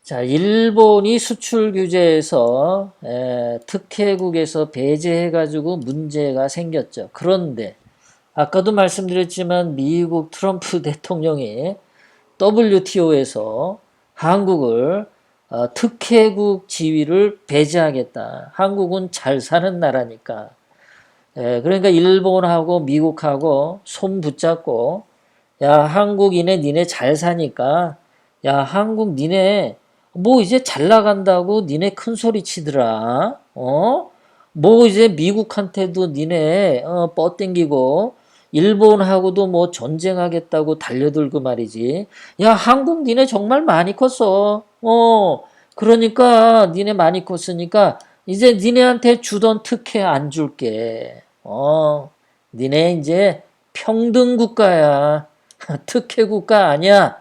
자, 일본이 수출 규제에서 특혜국에서 배제해가지고 문제가 생겼죠. 그런데 아까도 말씀드렸지만 미국 트럼프 대통령이 WTO에서 한국을 특혜국 지위를 배제하겠다. 한국은 잘 사는 나라니까. 그러니까 일본하고 미국하고 손 붙잡고 야 한국이네 니네 잘 사니까 야 한국 니네 뭐 이제 잘 나간다고 니네 큰 소리 치더라. 뭐 이제 미국한테도 니네 뻗땡기고 일본하고도 뭐 전쟁하겠다고 달려들고 말이지. 야 한국 니네 정말 많이 컸어. 그러니까 니네 많이 컸으니까 이제 니네한테 주던 특혜 안 줄게. 니네 이제 평등 국가야. 특혜 국가 아니야.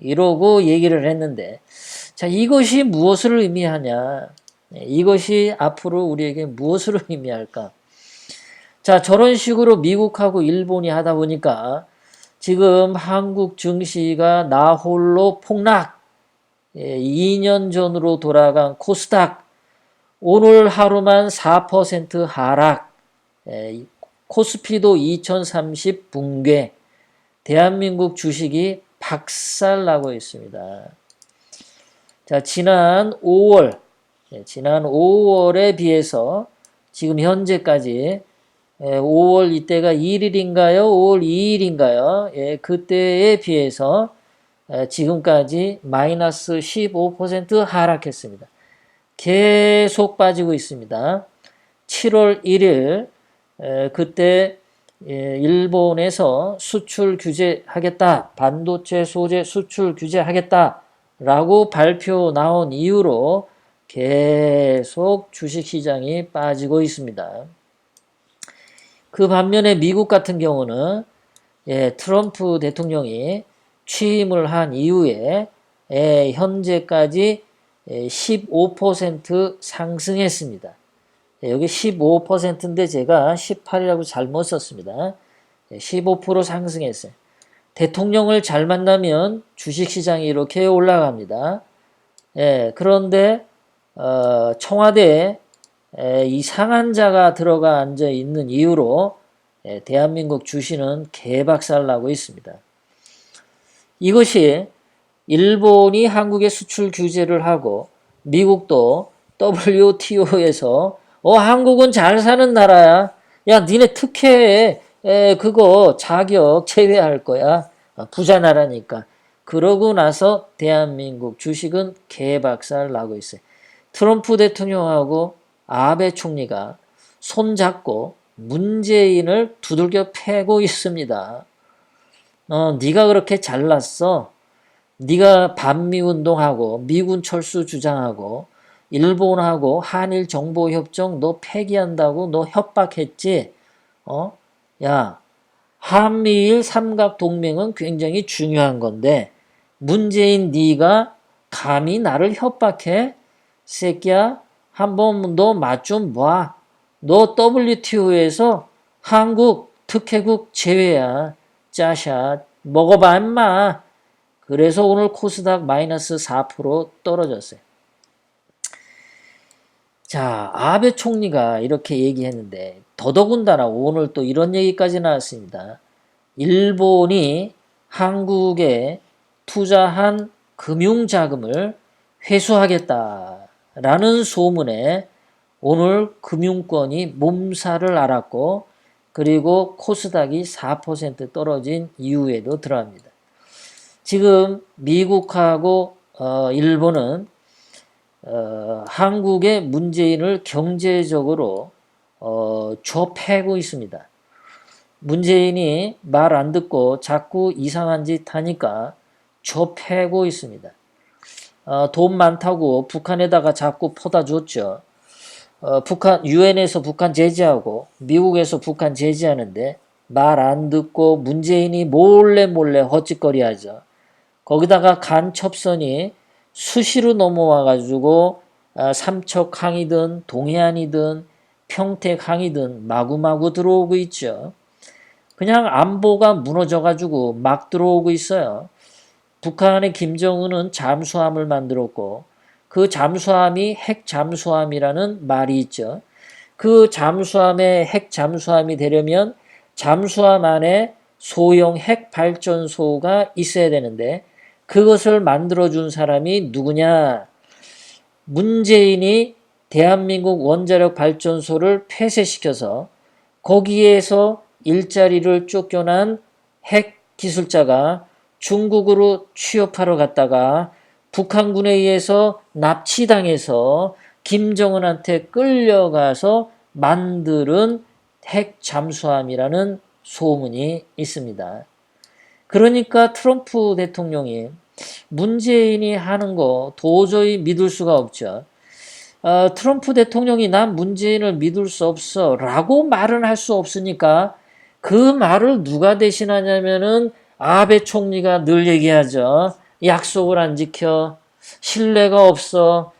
이러고 얘기를 했는데, 자, 이것이 무엇을 의미하냐? 이것이 앞으로 우리에게 무엇을 의미할까? 자, 저런 식으로 미국하고 일본이 하다 보니까 지금 한국 증시가 나 홀로 폭락, 2년 전으로 돌아간 코스닥, 오늘 하루만 4% 하락, 코스피도 2030 붕괴, 대한민국 주식이 박살나고 있습니다. 자, 지난 5월에 비해서 지금 현재까지 5월 이때가 1일인가요? 5월 2일인가요? 그때에 비해서 지금까지 마이너스 15% 하락했습니다. 계속 빠지고 있습니다. 7월 1일 그때 일본에서 수출 규제하겠다, 반도체 소재 수출 규제하겠다라고 발표 나온 이후로 계속 주식시장이 빠지고 있습니다. 그 반면에 미국 같은 경우는 트럼프 대통령이 취임을 한 이후에 현재까지 15% 상승했습니다. 여기 15%인데 제가 18이라고 잘못 썼습니다. 15% 상승했어요. 대통령을 잘 만나면 주식시장이 이렇게 올라갑니다. 그런데 청와대에 이상한 자가 들어가 앉아 있는 이유로 대한민국 주식은 개박살나고 있습니다. 이것이 일본이 한국에 수출 규제를 하고 미국도 WTO에서 한국은 잘 사는 나라야. 야, 니네 특혜 그거 자격 제외할 거야. 부자 나라니까. 그러고 나서 대한민국 주식은 개박살 나고 있어요. 트럼프 대통령하고 아베 총리가 손잡고 문재인을 두들겨 패고 있습니다. 네가 그렇게 잘났어. 네가 반미운동하고 미군 철수 주장하고 일본하고 한일 정보협정 너 폐기한다고 너 협박했지? 야, 한미일 삼각동맹은 굉장히 중요한 건데 문재인 네가 감히 나를 협박해? 새끼야, 한번 너 맛 좀 봐. 너 WTO에서 한국 특혜국 제외야. 짜샷 먹어봐 임마. 그래서 오늘 코스닥 마이너스 4% 떨어졌어요. 자, 아베 총리가 이렇게 얘기했는데 더더군다나 오늘 또 이런 얘기까지 나왔습니다. 일본이 한국에 투자한 금융자금을 회수하겠다라는 소문에 오늘 금융권이 몸살을 앓았고 그리고 코스닥이 4% 떨어진 이후에도 들어갑니다. 지금 미국하고 일본은 한국의 문재인을 경제적으로 좁혀고 있습니다. 문재인이 말 안 듣고 자꾸 이상한 짓 하니까 좁혀고 있습니다. 돈 많다고 북한에다가 자꾸 퍼다 줬죠. 유엔에서 북한 제재하고 미국에서 북한 제재하는데 말 안 듣고 문재인이 몰래 헛짓거리 하죠. 거기다가 간첩선이 수시로 넘어와 가지고 삼척항이든 동해안이든 평택항이든 마구마구 들어오고 있죠. 그냥 안보가 무너져 가지고 막 들어오고 있어요. 북한의 김정은은 잠수함을 만들었고 그 잠수함이 핵 잠수함이라는 말이 있죠. 그 잠수함의 핵 잠수함이 되려면 잠수함 안에 소형 핵 발전소가 있어야 되는데 그것을 만들어준 사람이 누구냐? 문재인이 대한민국 원자력 발전소를 폐쇄시켜서 거기에서 일자리를 쫓겨난 핵 기술자가 중국으로 취업하러 갔다가 북한군에 의해서 납치당해서 김정은한테 끌려가서 만드는 핵 잠수함이라는 소문이 있습니다. 그러니까 트럼프 대통령이 문재인이 하는 거 도저히 믿을 수가 없죠. 트럼프 대통령이 난 문재인을 믿을 수 없어 라고 말은 할 수 없으니까 그 말을 누가 대신하냐면은 아베 총리가 늘 얘기하죠. 약속을 안 지켜. 신뢰가 없어.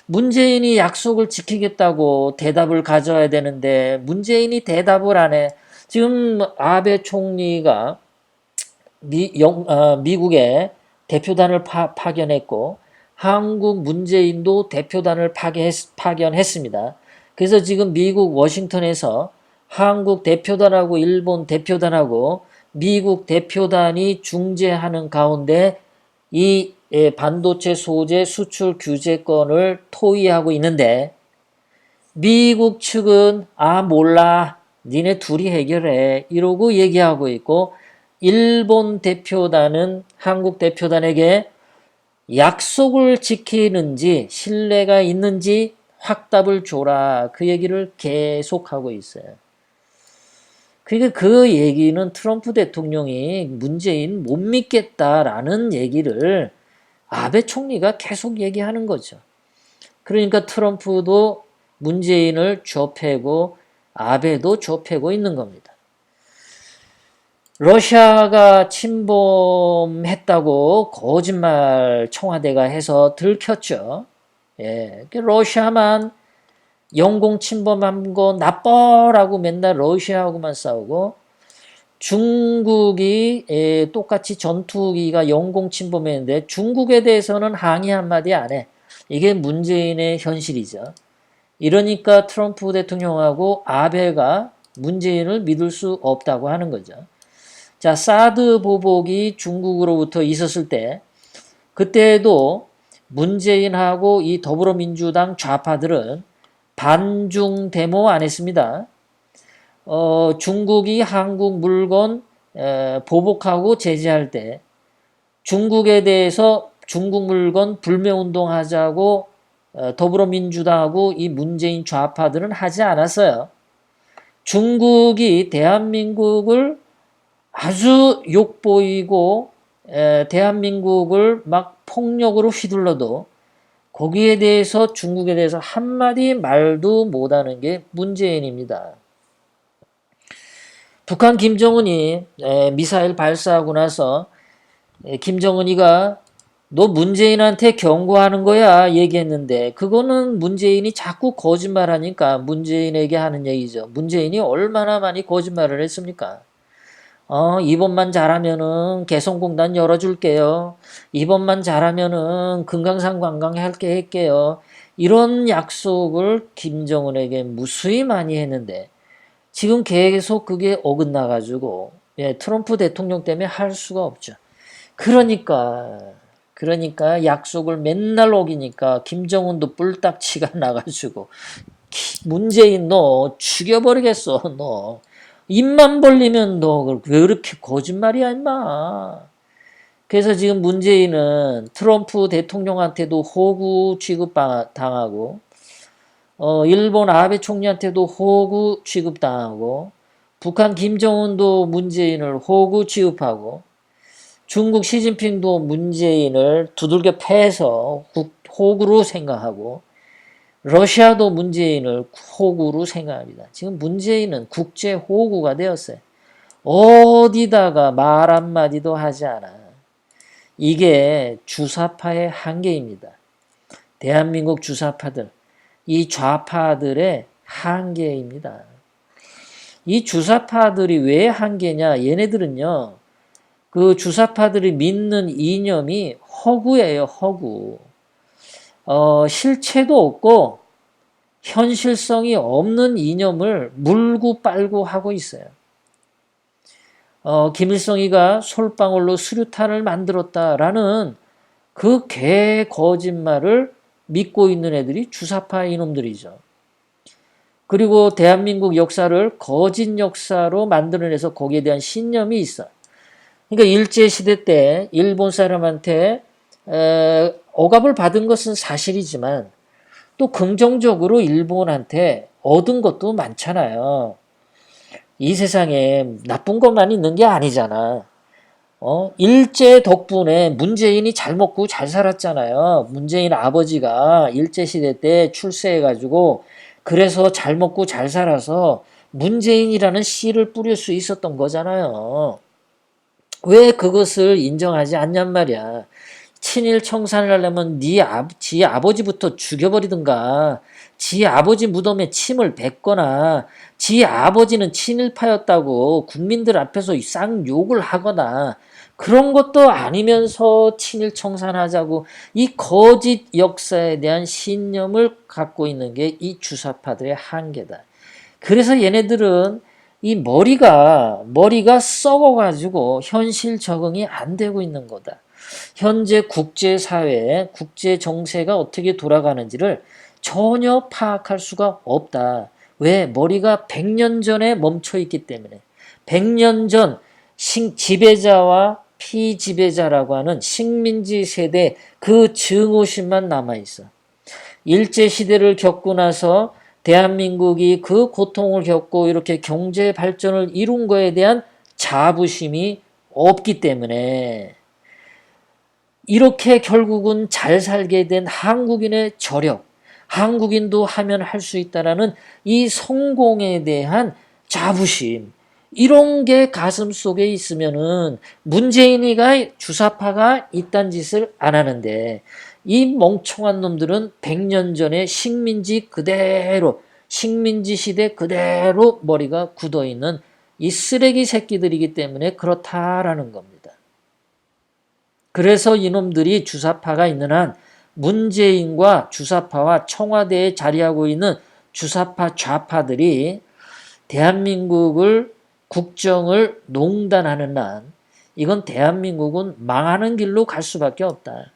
문재인이 약속을 지키겠다고 대답을 가져야 되는데 문재인이 대답을 안 해. 지금 아베 총리가 미국에 대표단을 파견했고 한국 문재인도 대표단을 파견했습니다. 그래서 지금 미국 워싱턴에서 한국 대표단하고 일본 대표단하고 미국 대표단이 중재하는 가운데 이 반도체 소재 수출 규제권을 토의하고 있는데 미국 측은 몰라 니네 둘이 해결해 이러고 얘기하고 있고 일본 대표단은 한국 대표단에게 약속을 지키는지 신뢰가 있는지 확답을 줘라 그 얘기를 계속하고 있어요. 그러니까 그 얘기는 트럼프 대통령이 문재인 못 믿겠다라는 얘기를 아베 총리가 계속 얘기하는 거죠. 그러니까 트럼프도 문재인을 좁히고 아베도 좁히고 있는 겁니다. 러시아가 침범했다고 거짓말 청와대가 해서 들켰죠. 예, 러시아만 영공 침범한 거 나빠라고 맨날 러시아하고만 싸우고 중국이 똑같이 전투기가 영공 침범했는데 중국에 대해서는 항의 한마디 안 해. 이게 문재인의 현실이죠. 이러니까 트럼프 대통령하고 아베가 문재인을 믿을 수 없다고 하는 거죠. 자, 사드 보복이 중국으로부터 있었을 때 그때도 문재인하고 이 더불어민주당 좌파들은 반중 데모 안 했습니다. 중국이 한국 물건 보복하고 제재할 때 중국에 대해서 중국 물건 불매운동 하자고 더불어민주당하고 이 문재인 좌파들은 하지 않았어요. 중국이 대한민국을 아주 욕보이고 대한민국을 막 폭력으로 휘둘러도 거기에 대해서 중국에 대해서 한마디 말도 못하는 게 문재인입니다. 북한 김정은이 미사일 발사하고 나서 김정은이가 너 문재인한테 경고하는 거야 얘기했는데 그거는 문재인이 자꾸 거짓말하니까 문재인에게 하는 얘기죠. 문재인이 얼마나 많이 거짓말을 했습니까? 이번만 잘하면은 개성공단 열어줄게요. 이번만 잘하면은 금강산 할게요. 이런 약속을 김정은에게 무수히 많이 했는데 지금 계속 그게 어긋나가지고 트럼프 대통령 때문에 할 수가 없죠. 그러니까 약속을 맨날 어기니까 김정은도 뿔딱지가 나가지고 문재인 너 죽여버리겠어 너. 입만 벌리면 너 왜 그렇게 거짓말이야 임마. 그래서 지금 문재인은 트럼프 대통령한테도 호구 취급당하고 일본 아베 총리한테도 호구 취급당하고 북한 김정은도 문재인을 호구 취급하고 중국 시진핑도 문재인을 두들겨 패서 호구로 생각하고 러시아도 문재인을 호구로 생각합니다. 지금 문재인은 국제 호구가 되었어요. 어디다가 말 한마디도 하지 않아. 이게 주사파의 한계입니다. 대한민국 주사파들, 이 좌파들의 한계입니다. 이 주사파들이 왜 한계냐? 얘네들은요, 그 주사파들이 믿는 이념이 허구예요, 허구. 실체도 없고 현실성이 없는 이념을 물고 빨고 하고 있어요. 김일성이가 솔방울로 수류탄을 만들었다라는 그 개 거짓말을 믿고 있는 애들이 주사파 이놈들이죠. 그리고 대한민국 역사를 거짓 역사로 만들어내서 거기에 대한 신념이 있어. 그러니까 일제시대 때 일본 사람한테 억압을 받은 것은 사실이지만 또 긍정적으로 일본한테 얻은 것도 많잖아요. 이 세상에 나쁜 것만 있는 게 아니잖아. 일제 덕분에 문재인이 잘 먹고 잘 살았잖아요. 문재인 아버지가 일제시대 때 출세해가지고 그래서 잘 먹고 잘 살아서 문재인이라는 씨를 뿌릴 수 있었던 거잖아요. 왜 그것을 인정하지 않냔 말이야. 친일 청산을 하려면 지 아버지부터 죽여버리든가, 지 아버지 무덤에 침을 뱉거나, 지 아버지는 친일파였다고 국민들 앞에서 쌍욕을 하거나, 그런 것도 아니면서 친일 청산하자고 이 거짓 역사에 대한 신념을 갖고 있는 게 이 주사파들의 한계다. 그래서 얘네들은 이 머리가 썩어가지고 현실 적응이 안 되고 있는 거다. 현재 국제사회, 국제 정세가 어떻게 돌아가는지를 전혀 파악할 수가 없다. 왜? 머리가 100년 전에 멈춰 있기 때문에. 100년 전 지배자와 피지배자라고 하는 식민지 세대 그 증오심만 남아있어. 일제시대를 겪고 나서 대한민국이 그 고통을 겪고 이렇게 경제 발전을 이룬 거에 대한 자부심이 없기 때문에 이렇게 결국은 잘 살게 된 한국인의 저력, 한국인도 하면 할 수 있다라는 이 성공에 대한 자부심, 이런 게 가슴 속에 있으면은 문재인이가 주사파가 이딴 짓을 안 하는데 이 멍청한 놈들은 100년 전에 식민지 그대로, 식민지 시대 그대로 머리가 굳어있는 이 쓰레기 새끼들이기 때문에 그렇다라는 겁니다. 그래서 이놈들이 주사파가 있는 한 문재인과 주사파와 청와대에 자리하고 있는 주사파 좌파들이 대한민국을 국정을 농단하는 한 이건 대한민국은 망하는 길로 갈 수밖에 없다.